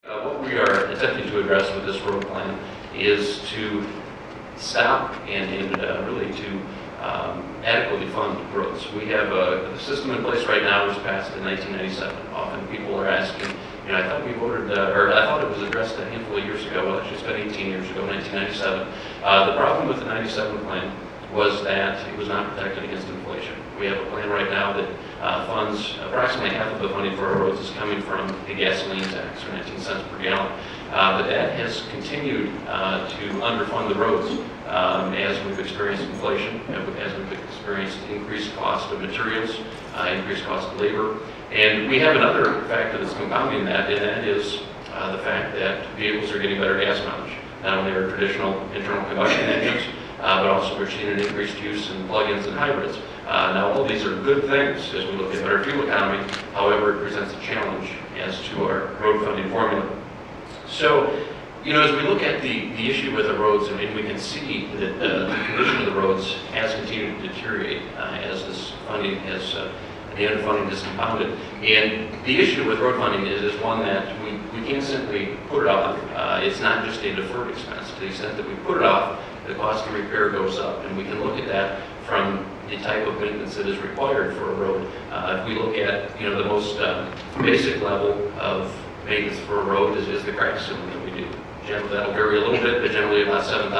What we are attempting to address with this road plan is to stop and really to adequately fund roads. We have a system in place right now that was passed in 1997. Often people are asking, I thought we voted, or I thought it was addressed a handful of years ago. Well, actually it's been 18 years ago, 1997. The problem with the 97 plan was that it was not protected against inflation. We have a plan right now that funds approximately half of the funding for our roads is coming from the gasoline tax, or 19 cents per gallon. But that has continued to underfund the roads as we've experienced inflation, as we've experienced increased cost of materials, increased cost of labor. And we have another factor that's compounding that, and that is the fact that vehicles are getting better gas mileage. Not only our traditional internal combustion engines, but also we're seeing an increased use in plug-ins and hybrids. Now, all these are good things as we look at better fuel economy. However, it presents a challenge as to our road funding formula. So, as we look at the issue with the roads, we can see that the condition of the roads has continued to deteriorate as this funding has, the underfunding is compounded. And the issue with road funding is one that we can't simply put it off. It's not just a deferred expense. To the extent that we put it off, the cost of repair goes up, and we can look at that from the type of maintenance that is required for a road. If we look at the most basic level of maintenance for a road is the crack sealing that we do. Generally, that'll vary a little bit, but generally about $7,000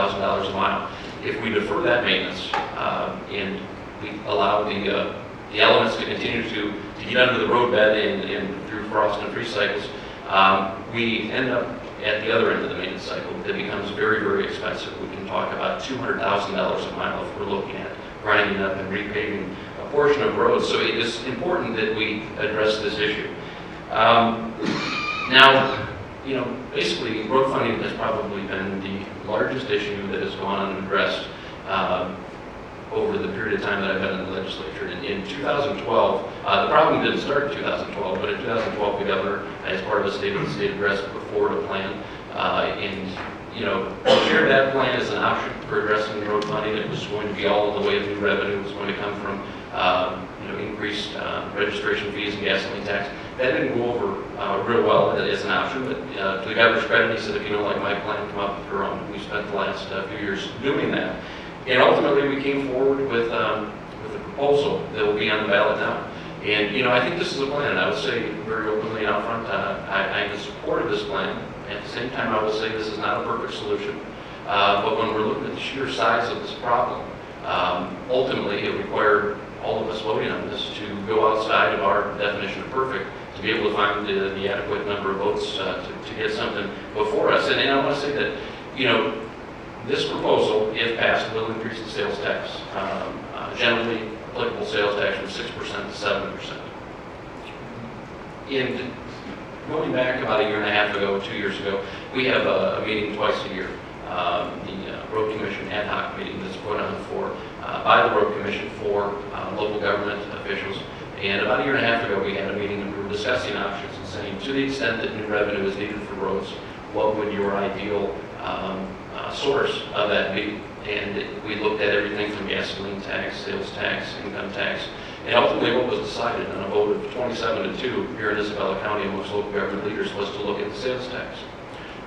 a mile. If we defer that maintenance and we allow the elements to continue to get under the roadbed and through frost and freeze cycles, we end up at the other end of the maintenance cycle. That becomes very, very expensive. We can talk about $200,000 a mile if we're looking at grinding up and repaving a portion of roads. So it is important that we address this issue. Now, basically, road funding has probably been the largest issue that has gone unaddressed over the period of time that I've been in the legislature. In 2012, the problem didn't start in 2012, but in 2012, the governor, as part of a State of the State address, put forward a plan, and shared that plan as an option for addressing the road funding. It was going to be all in the way of new revenue. It was going to come from increased registration fees and gasoline tax. That didn't go over real well as an option, but to the governor's credit, he said, if you don't like my plan, come up with your own. We spent the last few years doing that. And ultimately, we came forward with a proposal that will be on the ballot now. And, I think this is a plan. I would say very openly and out front, I'm in support of this plan. At the same time, I will say this is not a perfect solution. But when we're looking at the sheer size of this problem, ultimately, it required all of us voting on this to go outside of our definition of perfect to be able to find the adequate number of votes to get something before us. And I want to say that, this proposal, if passed, will increase the sales tax. Generally, applicable sales tax from 6% to 7%. And going back about a year and a half ago, 2 years ago, we have a meeting twice a year. The Road Commission ad hoc meeting that's put on by the Road Commission for local government officials. And about a year and a half ago, we had a meeting and we were discussing options and saying, to the extent that new revenue is needed for roads, what would your ideal source of that be? And we looked at everything from gasoline tax, sales tax, income tax, and ultimately what was decided on a vote of 27-2 here in Isabella County amongst local government leaders was to look at the sales tax.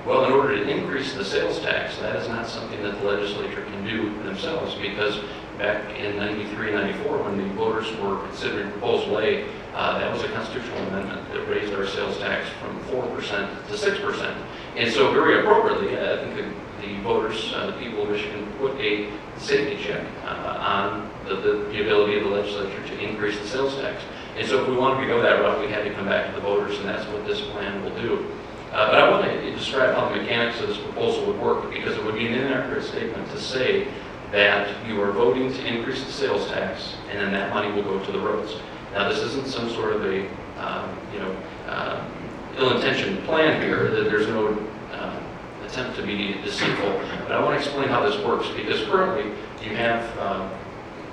Well, in order to increase the sales tax, that is not something that the legislature can do themselves, because back in 93 and 94, when the voters were considering Proposal A, that was a constitutional amendment that raised our sales tax from 4% to 6%. And so very appropriately, I think the voters, the people of Michigan, put a safety check on the ability of the legislature to increase the sales tax. And so if we wanted to go that route, we had to come back to the voters, and that's what this plan will do. But I want to describe how the mechanics of this proposal would work, because it would be an inaccurate statement to say that you are voting to increase the sales tax, and then that money will go to the roads. Now, this isn't some sort of a ill-intentioned plan here. There's no attempt to be deceitful, but I want to explain how this works, because currently you have,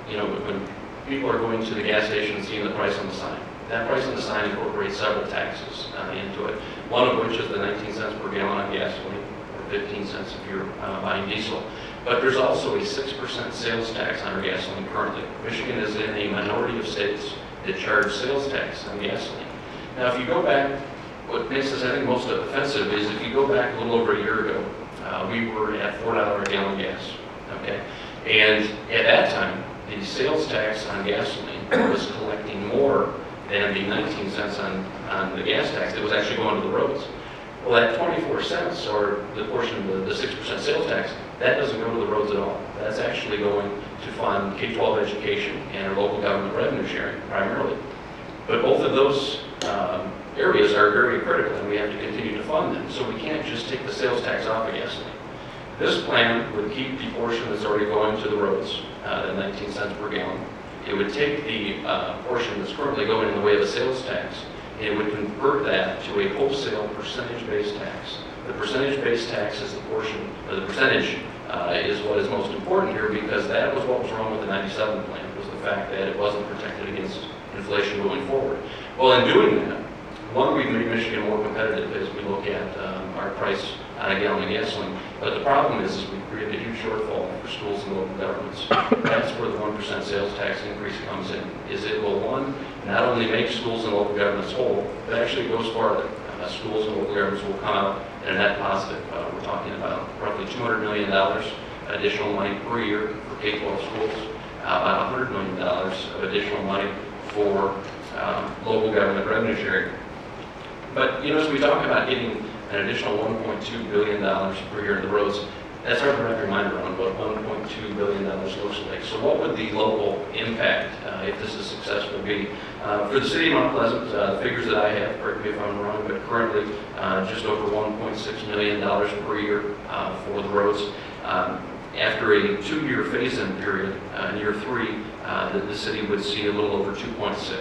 when people are going to the gas station and seeing the price on the sign, that price on the sign incorporates several taxes into it, one of which is the 19 cents per gallon on gasoline, or 15 cents if you're buying diesel. But there's also a 6% sales tax on our gasoline currently. Michigan is in a minority of states that charge sales tax on gasoline. Now, if you go back what makes this, I think, most offensive is if you go back a little over a year ago, we were at $4 a gallon gas, okay? And at that time, the sales tax on gasoline was collecting more than the 19 cents on the gas tax that was actually going to the roads. Well, that 24 cents, or the portion of the 6% sales tax, that doesn't go to the roads at all. That's actually going to fund K-12 education and our local government revenue sharing, primarily. But both of those areas are very critical, and we have to continue to fund them. So we can't just take the sales tax off of gasoline. This plan would keep the portion that's already going to the roads, the 19 cents per gallon. It would take the portion that's currently going in the way of a sales tax, and it would convert that to a wholesale percentage-based tax. The percentage-based tax is the portion, or the percentage is what is most important here, because that was what was wrong with the 97 plan, was the fact that it wasn't protected against inflation going forward. Well, in doing that, one, we've made Michigan more competitive as we look at our price on a gallon of gasoline. But the problem is we've created a huge shortfall for schools and local governments. That's where the 1% sales tax increase comes in. Is it will, one, not only make schools and local governments whole, but actually goes farther. Schools and local governments will come out in a net positive. We're talking about roughly $200 million additional money per year for K-12 schools, about $100 million of additional money for local government revenue sharing. But, you know, as we talk about getting an additional $1.2 billion per year in the roads, that's hard to wrap your mind around what $1.2 billion looks like. So what would the local impact, if this is successful, be? For the city of Mount Pleasant, the figures that I have, correct me if I'm wrong, but currently just over $1.6 million per year for the roads. After a 2-year phase-in period, in year 3, the city would see a little over 2.6.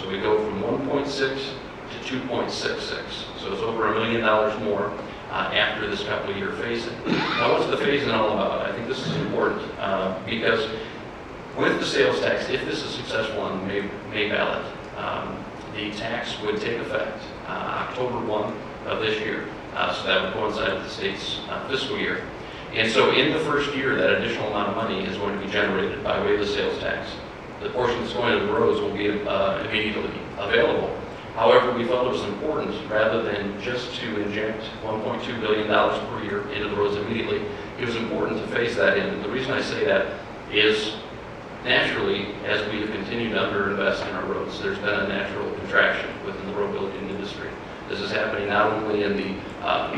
So we go from 1.6 to 2.66. So it's over $1 million more after this couple-year phase-in. Now, what's the phase-in all about? I think this is important because with the sales tax, if this is successful on the May ballot, the tax would take effect October 1 of this year. So that would coincide with the state's fiscal year. And so in the first year, that additional amount of money is going to be generated by way of the sales tax. The portion that's going to the roads will be immediately available. However, we felt it was important, rather than just to inject $1.2 billion per year into the roads immediately, it was important to phase that in. And the reason I say that is, naturally, as we have continued to underinvest in our roads, there's been a natural contraction within the road building industry. This is happening not only in the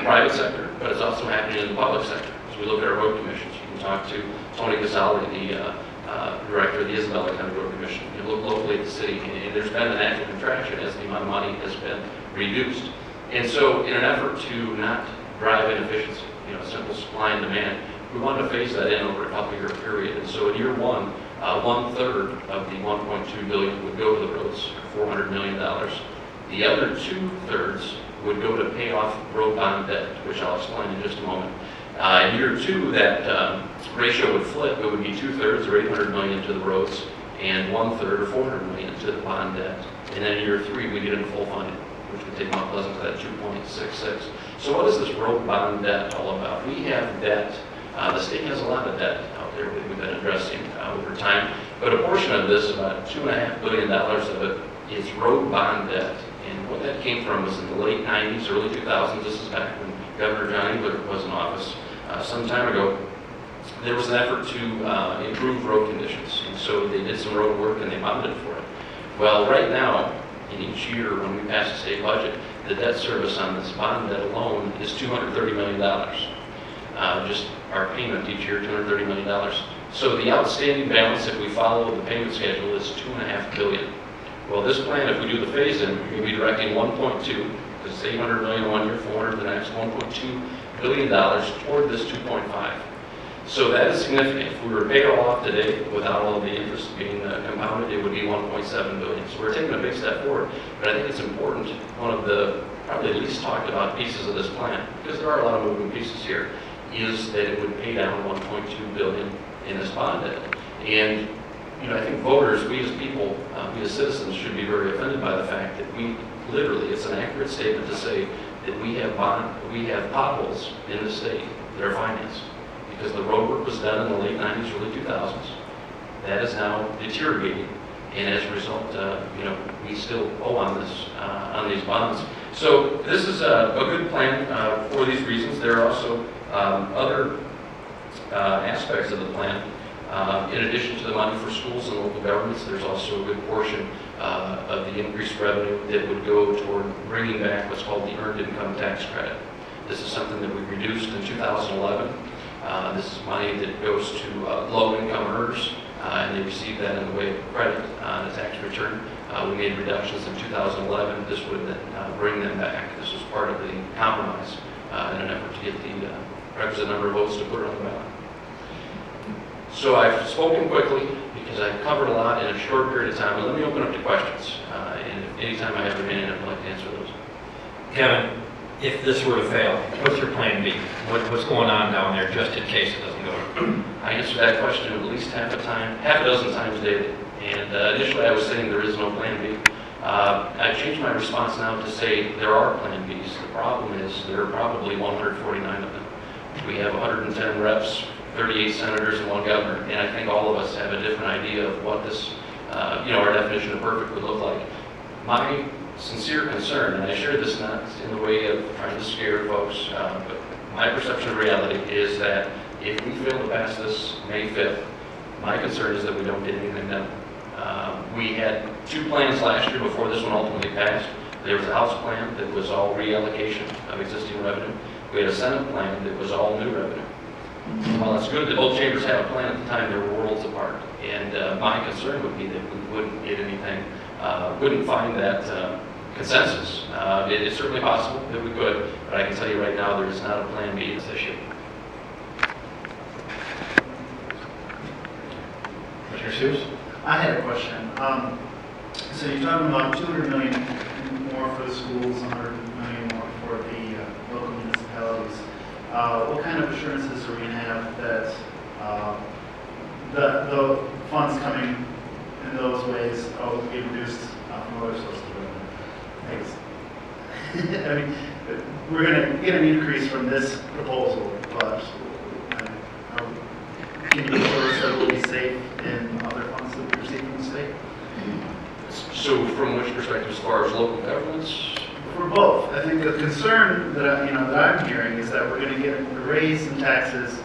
private sector, but it's also happening in the public sector. As we look at our road commissions, you can talk to Tony Casali, the director of the Isabella County Road Commission. You look locally at the city, and there's been a natural contraction as the amount of money has been reduced. And so in an effort to not drive inefficiency, you know, simple supply and demand, we wanted to phase that in over a couple-year period. And so in year 1, 1/3 of the $1.2 billion would go to the roads, $400 million. The other 2/3 would go to pay off road bond debt, which I'll explain in just a moment. In year 2, that ratio would flip. It would be 2/3 or $800 million to the roads, and 1/3 or $400 million to the bond debt. And then in year 3, we get into full funding, which would take Mount Pleasant to that 2.66. So what is this road bond debt all about? We have debt. The state has a lot of debt out there that we've been addressing over time, but a portion of this, about $2.5 billion of it, is road bond debt. And what that came from was in the late 90s, early 2000s. This is back when Governor John Engler was in office some time ago. There was an effort to improve road conditions, and so they did some road work and they bonded for it. Well, right now, in each year when we pass the state budget, the debt service on this bond debt alone is $230 million. Just our payment each year, $230 million. So the outstanding balance, if we follow the payment schedule, is $2.5 billion. Well, this plan, if we do the phase-in, we'll be directing 1.2, because it's $800 million one year, 400 the next, $1.2 billion toward this 2.5. So that is significant. If we were to pay it all off today without all of the interest being compounded, it would be $1.7 billion. So we're taking a big step forward. But I think it's important, one of the probably least talked about pieces of this plan, because there are a lot of moving pieces here, is that it would pay down $1.2 billion in this bond debt. And you know, I think voters, we as people, we as citizens should be very offended by the fact that we literally, it's an accurate statement to say that we have potholes in the state that are financed. Because the road work was done in the late 90s, early 2000s. That is now deteriorating. and as a result, we still owe on these bonds. So this is a good plan for these reasons. There are also other aspects of the plan. In addition to the money for schools and local governments, there's also a good portion of the increased revenue that would go toward bringing back what's called the Earned Income Tax Credit. This is something that we reduced in 2011. This is money that goes to low-income earners, and they receive that in the way of credit on a tax return. We made reductions in 2011. This would then bring them back. This was part of the compromise in an effort to get the requisite number of votes to put it on the ballot. So I've spoken quickly because I've covered a lot in a short period of time, but let me open up to questions. And if any time I have remaining, I'd like to answer those. Kevin, if this were to fail, what's your plan B? What's going on down there just in case it doesn't go? I answer that question at least half a dozen times daily. And initially I was saying there is no plan B. I've changed my response now to say there are plan Bs. The problem is there are probably 149 of them. We have 110 reps, 38 senators, and 1 governor. And I think all of us have a different idea of what this, our definition of perfect would look like. My sincere concern, and I share this not in the way of trying to scare folks, but my perception of reality is that if we fail to pass this May 5th, my concern is that we don't get anything done. We had 2 plans last year before this one ultimately passed. There was a House plan that was all reallocation of existing revenue. We had a Senate plan that was all new revenue. While it's good that both chambers had a plan at the time, they were worlds apart. And my concern would be that we wouldn't get anything, wouldn't find that consensus. It is certainly possible that we could, but I can tell you right now there is not a plan B in this issue. Commissioner Seuss? I had a question. So you're talking about 200 million more for the schools, 100 million more for the local municipalities. What kind of assurances are we going to have that the funds coming in those ways will be reduced from other sources of revenue? Thanks. I mean, we're going to get an increase from this proposal, but can you assure us that we'll be safe in other funds that we receive from the state? So from which perspective, as far as local governments? For both. I think the concern that I'm hearing is that we're going to get a raise in taxes,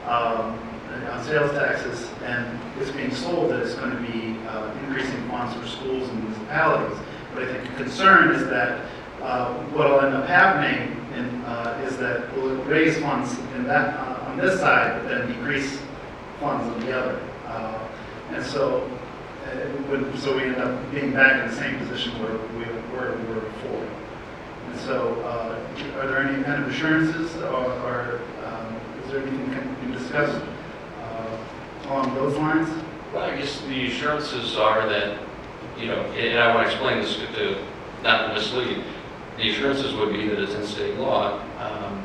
on sales taxes, and it's being sold that it's going to be increasing funds for schools and municipalities. But I think the concern is that what will end up happening is that we'll raise funds in that on this side, but then decrease funds on the other, and so we end up being back in the same position where we were before. And so, are there any kind of assurances, or is there anything can be discussed along those lines? Well, I guess the assurances are that, and I want to explain this to not mislead. The assurances would be that it's in state law.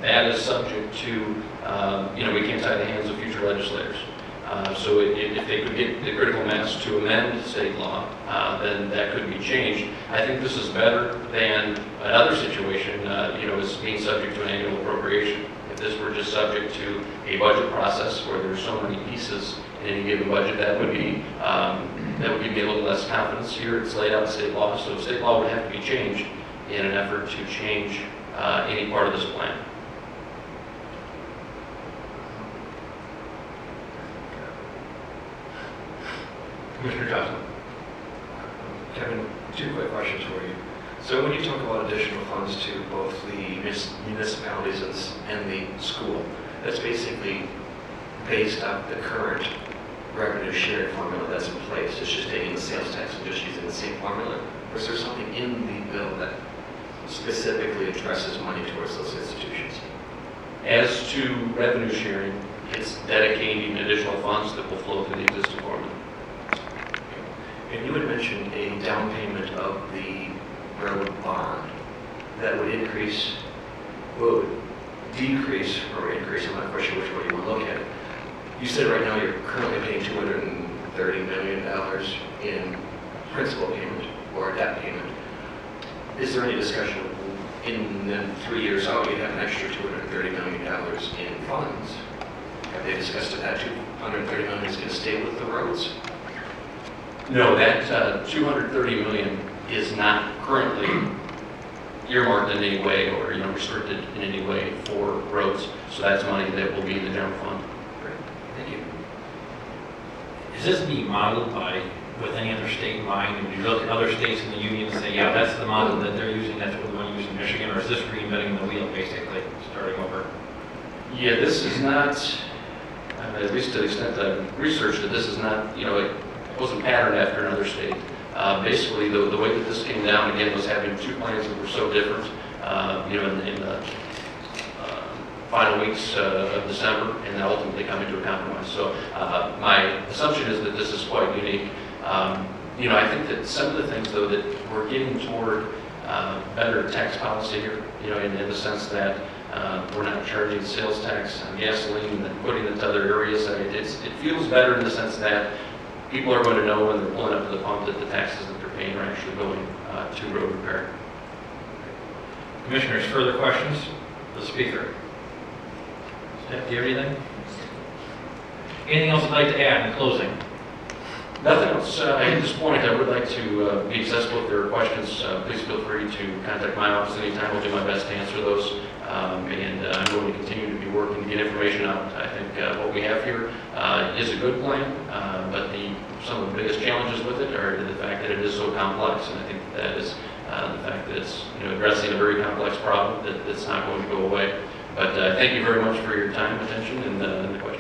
That is subject to, we can't tie the hands of future legislators. So if they could get the critical mass to amend state law, then that could be changed. I think this is better than another situation, is being subject to an annual appropriation. If this were just subject to a budget process where there's so many pieces in any given budget, that would give me a little less confidence. Here it's laid out in state law, so state law would have to be changed in an effort to change any part of this plan. Commissioner Johnson. Kevin, 2 quick questions for you. So when you talk about additional funds to both the municipalities and the school, that's basically based on the current revenue sharing formula that's in place. It's just taking the sales tax and just using the same formula? Or is there something in the bill that specifically addresses money towards those institutions? As to revenue sharing, it's dedicating additional funds that will flow through the existing formula. And you had mentioned a down payment of the road bond that would decrease, or increase, I'm not quite sure which way you want to look at it. You said right now you're currently paying $230 million in principal payment or debt payment. Is there any discussion in the 3 years out you'd have an extra $230 million in funds? Have they discussed that $230 million is going to stay with the roads? No, that 230 million is not currently earmarked in any way or, restricted in any way for roads. So that's money that will be in the general fund. Great, thank you. Is this being modeled with any other state in mind? Would you look at other states in the union and say, yeah, that's the model that they're using, that's what we want to use in Michigan, or is this reinventing the wheel, basically, starting over? Yeah, this is not, at least to the extent that I've researched it, this is not, it wasn't patterned after another state. Basically, the way that this came down, again, was having two plans that were so different, in the final weeks of December, and then ultimately coming to a compromise. So my assumption is that this is quite unique. I think that some of the things, though, that we're getting toward better tax policy here, in the sense that we're not charging sales tax on gasoline and putting it to other areas. I mean, it feels better in the sense that people are going to know when they're pulling up to the pump that the taxes that they're paying are actually going to road repair. Commissioners, further questions? The speaker. Steph, do you have anything? Anything else you'd like to add in closing? Nothing else. At this point, I would like to be accessible. If there are questions, please feel free to contact my office anytime. I'll do my best to answer those. And I'm going to continue to be working to get information out. I think what we have here is a good plan, but some of the biggest challenges with it are the fact that it is so complex. And I think that is the fact that it's addressing a very complex problem that's not going to go away. But thank you very much for your time, attention, and the questions.